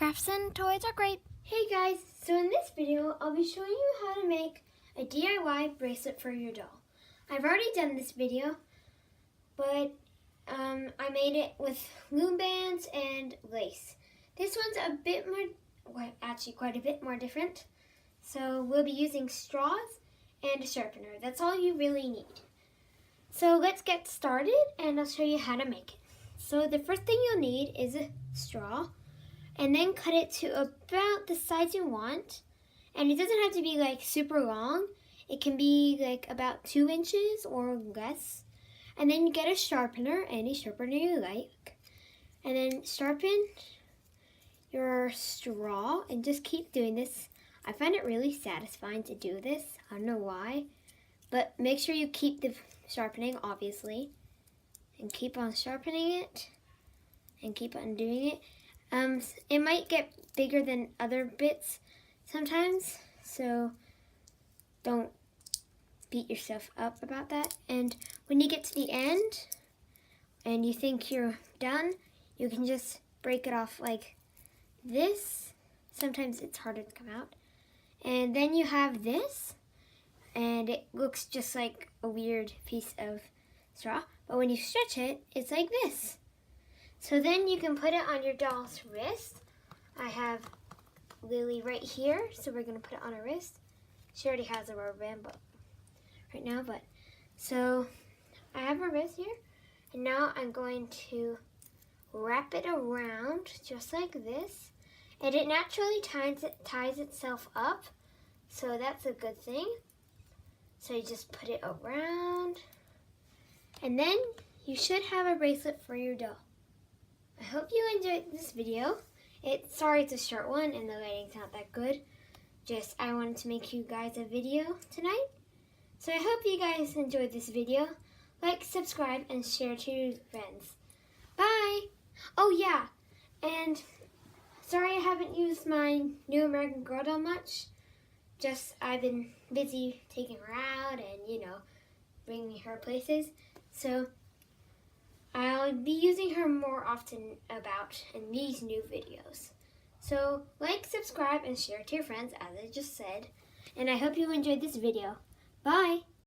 crafts and toys are great. Hey guys, so in this video I'll be showing you how to make a DIY bracelet for your doll. I've already done this video, but I made it with loom bands and lace. This one's a bit more, well, actually quite a bit more different. So we'll be using straws and a sharpener. That's all you really need. So let's get started and I'll show you how to make it. So the first thing you'll need is a straw, and then cut it to about the size you want. And it doesn't have to be like super long. It can be like about 2 inches or less. And then you get a sharpener, any sharpener you like. And then sharpen your straw and just keep doing this. I find it really satisfying to do this. I don't know why. But make sure you keep the sharpening, obviously. And keep on sharpening it. And keep on doing it. It might get bigger than other bits sometimes, so don't beat yourself up about that. And when you get to the end and you think you're done, you can just break it off like this. Sometimes it's harder to come out. And then you have this, and it looks just like a weird piece of straw, but when you stretch it, it's like this. So then you can put it on your doll's wrist. I have Lily right here, so we're gonna put it on her wrist. She already has a rubber band right now, but so I have her wrist here, and now I'm going to wrap it around just like this, and it naturally ties itself up, so that's a good thing. So you just put it around, and then you should have a bracelet for your doll. I hope you enjoyed this video. Sorry it's a short one and the lighting's not that good. Just I wanted to make you guys a video tonight. So I hope you guys enjoyed this video. Like, subscribe, and share to your friends. Bye! Oh yeah, and sorry I haven't used my new American Girl doll much. Just I've been busy taking her out and, bringing her places. So I'll be using her more often in these new videos. So like, subscribe, and share to your friends, as I just said. And I hope you enjoyed this video. Bye!